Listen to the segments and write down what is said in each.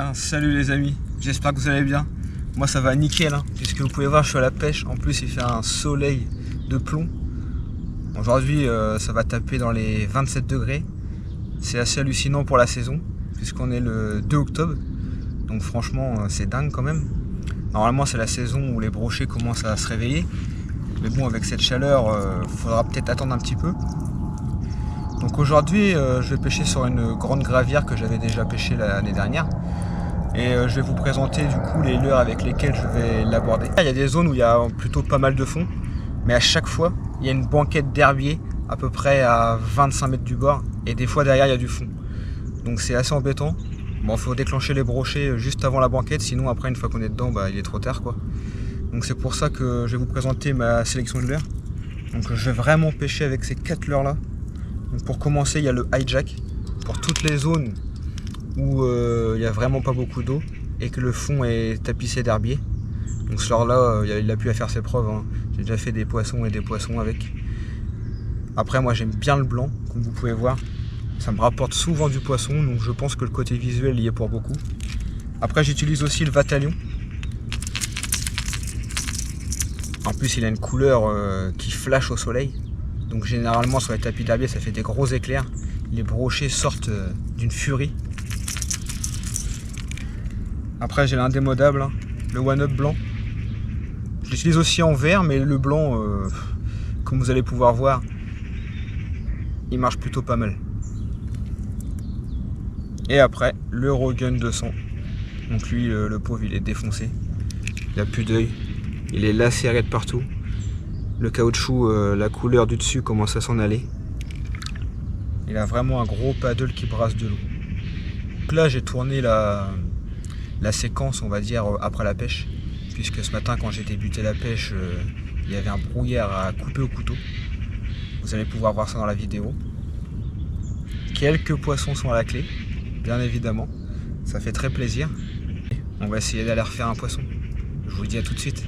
Bien, salut les amis, j'espère que vous allez bien. Moi ça va nickel, hein, puisque vous pouvez voir je suis à la pêche. En plus il fait un soleil de plomb. Aujourd'hui ça va taper dans les 27 degrés. C'est assez hallucinant pour la saison, puisqu'on est le 2 octobre. Donc franchement c'est dingue quand même. Normalement c'est la saison où les brochets commencent à se réveiller. Mais bon, avec cette chaleur, faudra peut-être attendre un petit peu. Donc aujourd'hui je vais pêcher sur une grande gravière que j'avais déjà pêché l'année dernière. Et je vais vous présenter du coup les leurres avec lesquelles je vais l'aborder. Il y a des zones où il y a plutôt pas mal de fond, mais à chaque fois il y a une banquette d'herbier à peu près à 25 mètres du bord, et des fois derrière il y a du fond. Donc c'est assez embêtant. Bon, il faut déclencher les brochets juste avant la banquette, sinon après une fois qu'on est dedans, il est trop tard quoi. Donc c'est pour ça que je vais vous présenter ma sélection de leurres. Donc je vais vraiment pêcher avec ces 4 leurres là. Donc pour commencer il y a le hijack pour toutes les zones où il n'y a vraiment pas beaucoup d'eau et que le fond est tapissé d'herbier. Donc ce leurre-là, il a pu faire ses preuves, hein. J'ai déjà fait des poissons et des poissons avec. Après moi j'aime bien le blanc, comme vous pouvez voir. Ça me rapporte souvent du poisson, donc je pense que le côté visuel y est pour beaucoup. Après j'utilise aussi le Vatalion. En plus il a une couleur qui flash au soleil. Donc généralement sur les tapis d'herbier ça fait des gros éclairs. Les brochets sortent d'une furie. Après j'ai l'indémodable, hein, le one-up blanc. Je l'utilise aussi en vert, mais le blanc, comme vous allez pouvoir voir, il marche plutôt pas mal. Et après le Rogun 200. Donc lui le pauvre il est défoncé. Il n'a plus d'œil. Il est lacéré de partout. Le caoutchouc, la couleur du dessus commence à s'en aller. Il a vraiment un gros paddle qui brasse de l'eau. Donc là j'ai tourné la séquence, on va dire, après la pêche, puisque ce matin quand j'ai débuté la pêche il y avait un brouillard à couper au couteau. Vous allez pouvoir voir ça dans la vidéo. Quelques poissons sont à la clé, bien évidemment, ça fait très plaisir. On va essayer d'aller refaire un poisson. Je vous dis à tout de suite.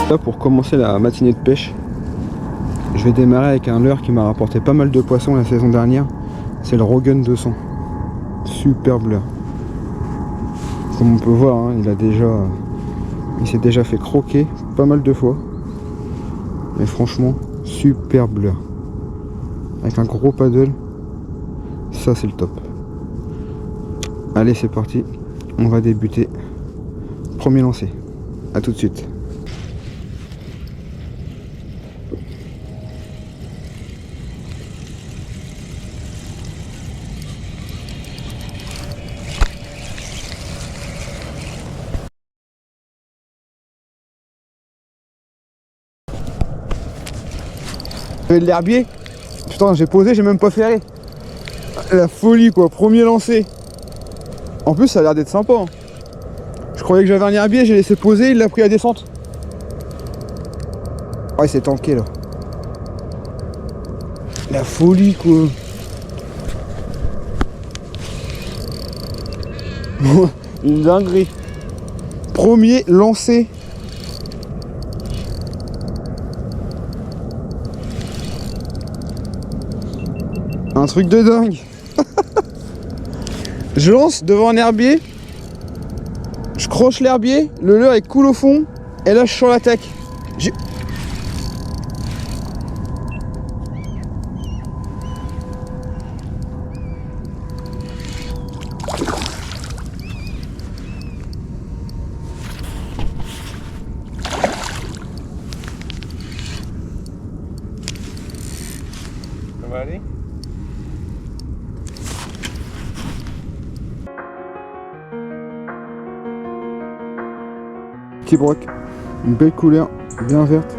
Là, pour commencer la matinée de pêche, je vais démarrer avec un leurre qui m'a rapporté pas mal de poissons la saison dernière. C'est le Rogun 200. Superbe leurre. Comme on peut voir, hein, il s'est déjà fait croquer pas mal de fois. Mais franchement, superbe leurre. Avec un gros paddle, ça c'est le top. Allez, c'est parti. On va débuter. Premier lancer. A tout de suite. De l'herbier, putain j'ai posé, j'ai même pas ferré. La folie quoi, premier lancer. En plus ça a l'air d'être sympa, hein. Je croyais que j'avais un herbier, j'ai laissé poser, il l'a pris à descente. Ouais, c'est tanké là. La folie quoi. Une dinguerie. Premier lancé. Un truc de dingue. Je lance devant un herbier, je croche l'herbier, le leurre est cool au fond, et là je sens l'attaque. Ça va aller ? petit broc. Une belle couleur, bien verte.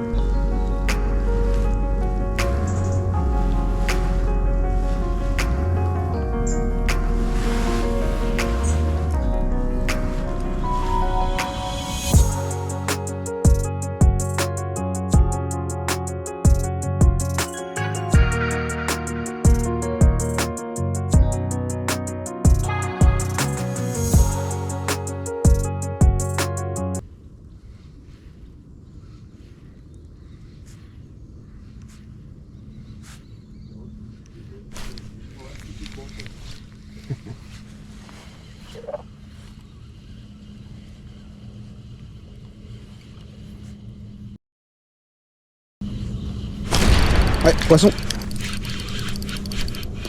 Ouais, poisson.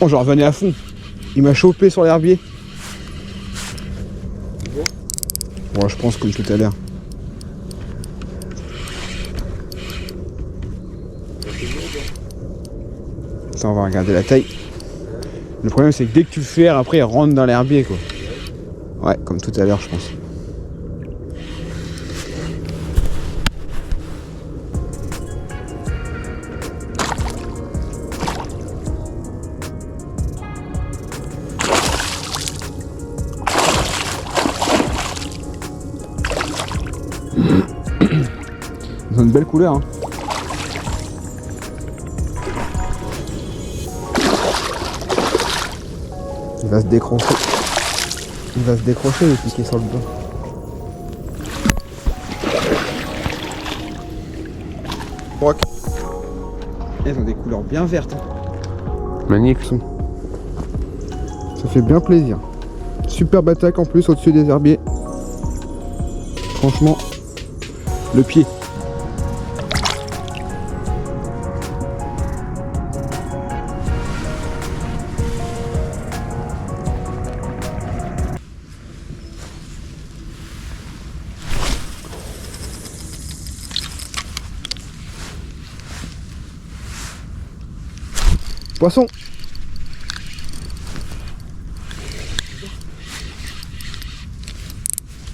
Oh, j'en revenais à fond. Il m'a chopé sur l'herbier. Bon, je pense comme tout à l'heure. Ça, on va regarder la taille. Le problème, c'est que dès que tu le fais, après, il rentre dans l'herbier, quoi. Ouais, comme tout à l'heure, je pense. Ils ont une belle couleur, hein. Il va se décrocher. Il va se décrocher et piquer sur le dos. Broc. Elles ont des couleurs bien vertes. Magnifique. Ça fait bien plaisir. Superbe attaque en plus au-dessus des herbiers. Franchement, le pied. Poisson.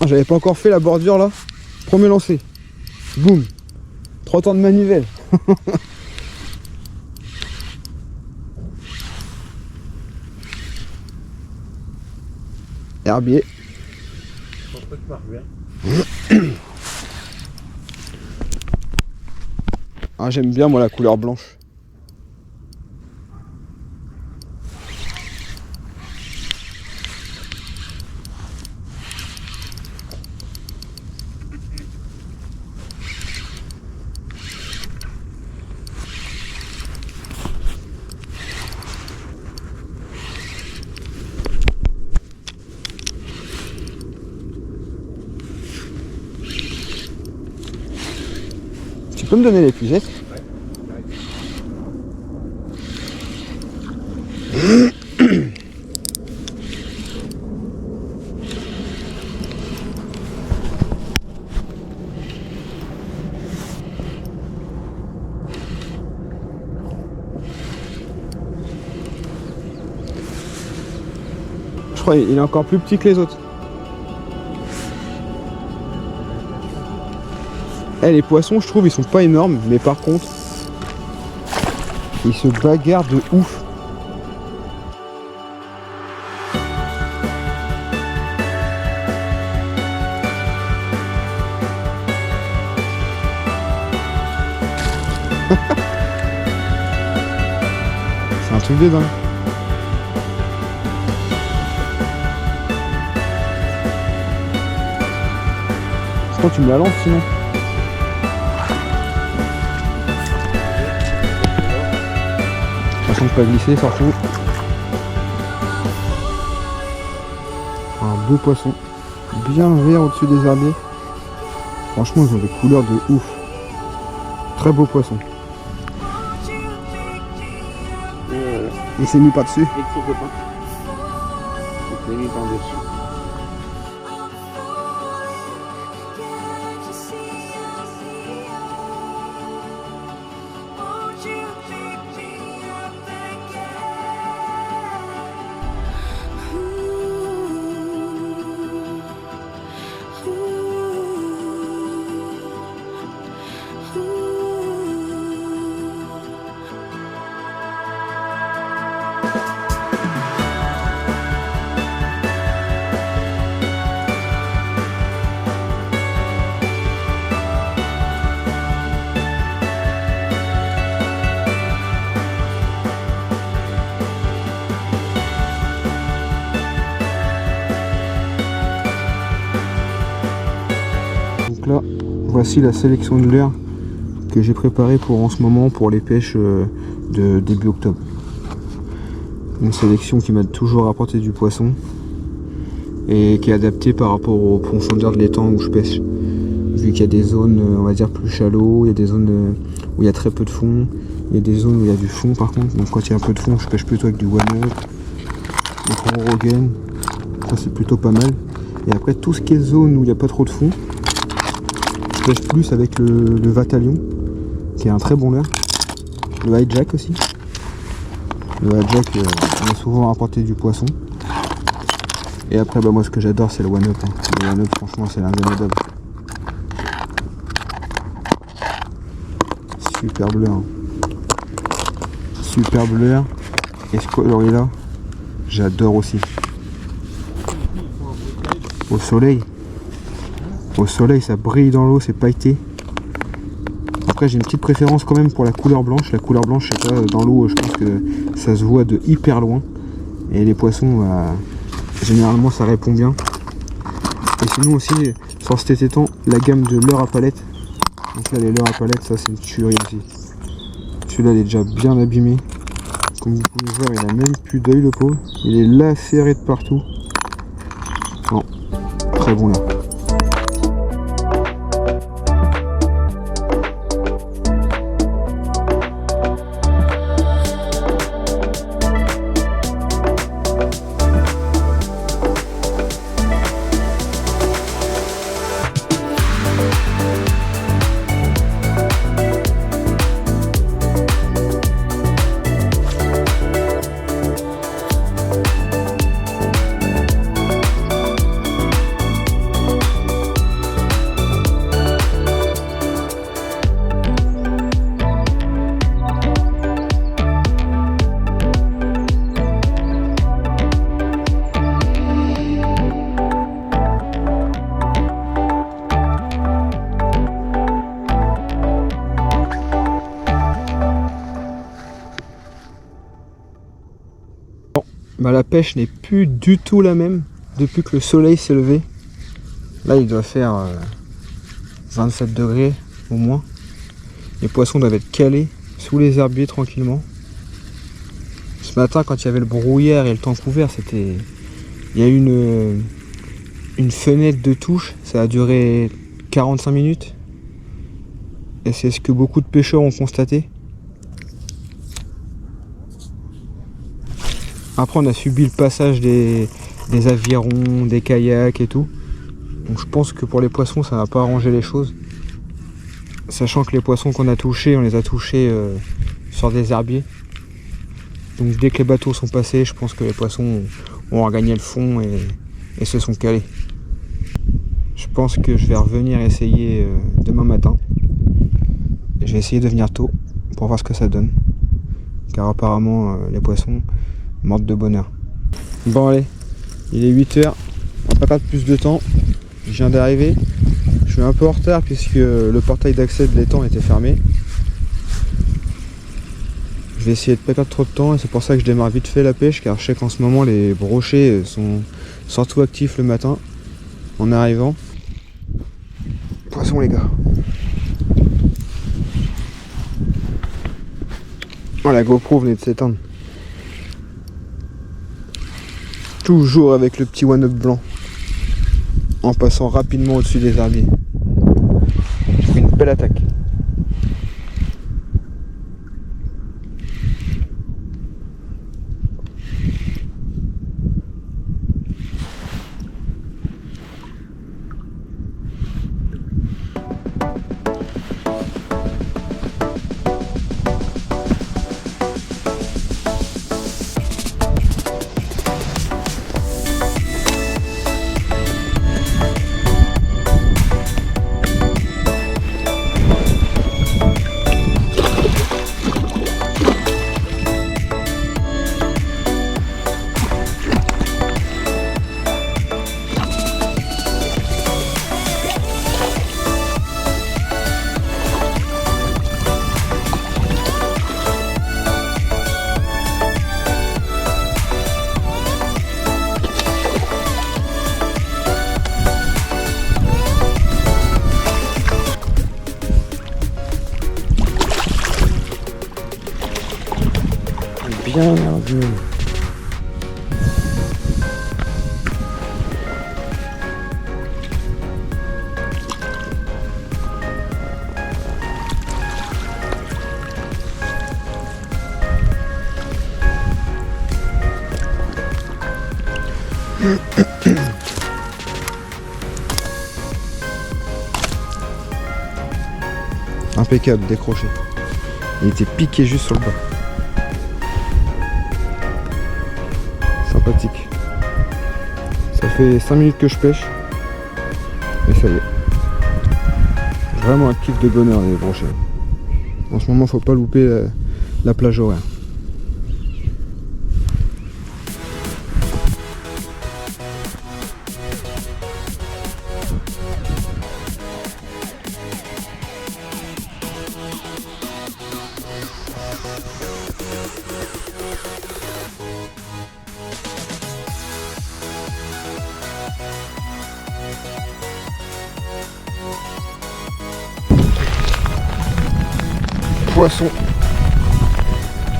Ah, j'avais pas encore fait la bordure là. Premier lancé. Boum. 3 temps de manivelle. Herbier. Ah, j'aime bien moi la couleur blanche. Tu peux me donner les pucettes? Je crois qu'il est encore plus petit que les autres. Eh, les poissons, je trouve, ils sont pas énormes, mais par contre, ils se bagarrent de ouf. C'est un truc de dingue. Quand tu me la lances sinon. Attention de pas glisser, surtout. Un beau poisson. Bien vert au-dessus des herbiers. Franchement, ils ont des couleurs de ouf. Très beau poisson. Il s'est mis par-dessus. Et son copain. Il s'est mis par-dessus. là, voici la sélection de leurre que j'ai préparée pour en ce moment pour les pêches de début octobre. Une sélection qui m'a toujours apporté du poisson et qui est adaptée par rapport aux profondeurs de l'étang où je pêche. Vu qu'il y a des zones, on va dire, plus shallow, il y a des zones où il y a très peu de fond, il y a des zones où il y a du fond par contre. Donc quand il y a un peu de fond, je pêche plutôt avec du one-up, du gros Rogaine, ça c'est plutôt pas mal. Et après tout ce qui est zone où il n'y a pas trop de fond, je pêche plus avec le Vatalion, qui est un très bon leurre. Le hijack aussi. Le hijack m'a souvent apporté du poisson. Et après bah moi ce que j'adore c'est le one-up. Le one-up franchement c'est l'indémodable. Superbe leurre. Superbe leurre. Et ce coloris là, j'adore aussi. Au soleil ça brille dans l'eau, c'est pailleté. Après j'ai une petite préférence quand même pour la couleur blanche. La couleur blanche, je sais pas, dans l'eau je pense que ça se voit de hyper loin. Et les poissons, généralement ça répond bien. Et sinon aussi, sur cet étang, la gamme de leurre à palette. Donc là les leurres à palette, ça c'est une tuerie aussi. Celui-là il est déjà bien abîmé. Comme vous pouvez voir, il a même plus d'œil le pauvre. Il est lacéré de partout. Non, très bon là. Bah, la pêche n'est plus du tout la même depuis que le soleil s'est levé. Là il doit faire 27 degrés au moins. Les poissons doivent être calés sous les herbiers tranquillement. Ce matin quand il y avait le brouillard et le temps couvert, il y a eu une fenêtre de touche, ça a duré 45 minutes. Et c'est ce que beaucoup de pêcheurs ont constaté. Après on a subi le passage des avirons, des kayaks et tout. Donc je pense que pour les poissons ça va pas arranger les choses. Sachant que les poissons qu'on a touchés, on les a touchés sur des herbiers. Donc dès que les bateaux sont passés, je pense que les poissons ont regagné le fond et se sont calés. Je pense que je vais revenir essayer demain matin. Je vais essayer de venir tôt pour voir ce que ça donne. Car apparemment les poissons mordent de bonheur. Bon allez, il est 8 h, on va pas perdre plus de temps. Je viens d'arriver. Je suis un peu en retard puisque le portail d'accès de l'étang était fermé. Je vais essayer de pas perdre trop de temps et c'est pour ça que je démarre vite fait la pêche, car je sais qu'en ce moment les brochets sont surtout actifs le matin en arrivant. Poisson les gars. Oh, la GoPro venait de s'éteindre. Toujours avec le petit one-up blanc, en passant rapidement au-dessus des herbiers. Une belle attaque. bien nerveux. Impeccable, décroché. Il était piqué juste sur le bas. Sympathique. Ça fait 5 minutes que je pêche. Et ça y est. Vraiment un kiff de bonheur les brochets. En ce moment, faut pas louper la plage horaire. Poisson.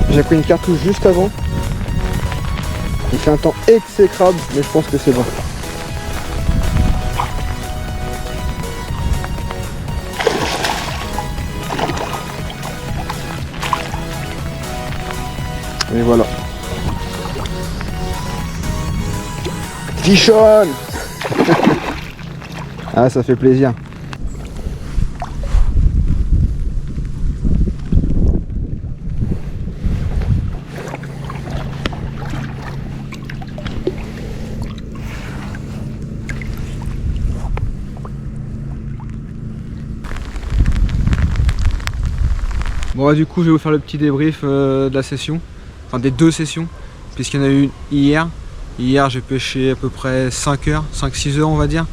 J'ai pris une cartouche juste avant. Il fait un temps exécrable, mais je pense que c'est bon. Et voilà. Fish on. Ah, ça fait plaisir. Bon bah, du coup je vais vous faire le petit débrief de la session, enfin des 2 sessions, puisqu'il y en a eu une hier. Hier j'ai pêché à peu près 5 heures, 5-6 heures on va dire.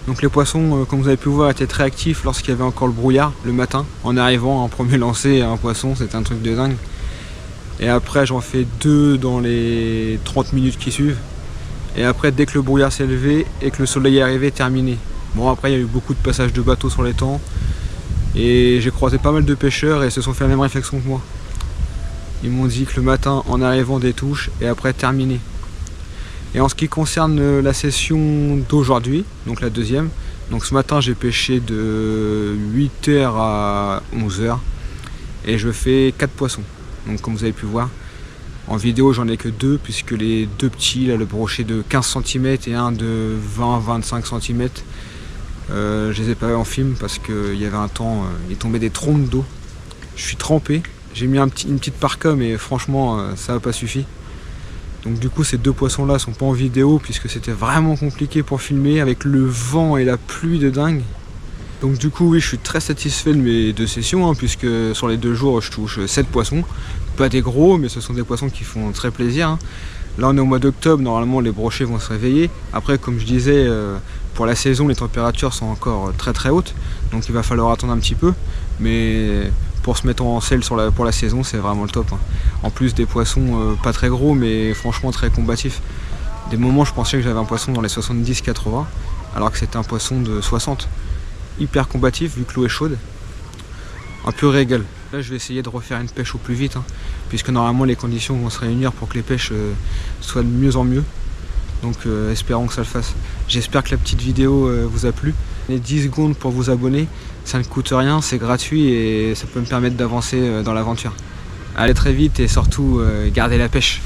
Donc les poissons, comme vous avez pu voir, étaient très actifs lorsqu'il y avait encore le brouillard le matin. En arrivant, en premier lancer un poisson, c'était un truc de dingue. Et après j'en fais 2 dans les 30 minutes qui suivent. Et après dès que le brouillard s'est levé et que le soleil est arrivé, terminé. Bon après il y a eu beaucoup de passages de bateaux sur les temps. Et j'ai croisé pas mal de pêcheurs et ils se sont fait la même réflexion que moi. Ils m'ont dit que le matin en arrivant des touches et après terminé. Et en ce qui concerne la session d'aujourd'hui, donc la deuxième, donc ce matin j'ai pêché de 8h à 11h et je fais 4 poissons. Donc comme vous avez pu voir, en vidéo j'en ai que 2 puisque les 2 petits, là, le brochet de 15 cm et un de 20-25 cm, je les ai pas en film parce qu'il y avait un temps, il tombait des trompes d'eau. Je suis trempé, j'ai mis une petite parka mais franchement ça n'a pas suffi. Donc du coup ces 2 poissons là sont pas en vidéo puisque c'était vraiment compliqué pour filmer avec le vent et la pluie de dingue. Donc du coup oui je suis très satisfait de mes 2 sessions puisque sur les 2 jours je touche 7 poissons. Pas des gros mais ce sont des poissons qui font très plaisir. Là on est au mois d'octobre, normalement les brochets vont se réveiller. Après comme je disais, pour la saison les températures sont encore très très hautes. Donc il va falloir attendre un petit peu. Mais pour se mettre en selle pour la saison c'est vraiment le top. En plus des poissons pas très gros mais franchement très combatifs. Des moments je pensais que j'avais un poisson dans les 70-80 alors que c'était un poisson de 60. Hyper combatif vu que l'eau est chaude. Un peu régal. Là je vais essayer de refaire une pêche au plus vite puisque normalement les conditions vont se réunir pour que les pêches soient de mieux en mieux. Donc espérons que ça le fasse. J'espère que la petite vidéo vous a plu. Les 10 secondes pour vous abonner, ça ne coûte rien, c'est gratuit et ça peut me permettre d'avancer dans l'aventure. Allez très vite et surtout gardez la pêche.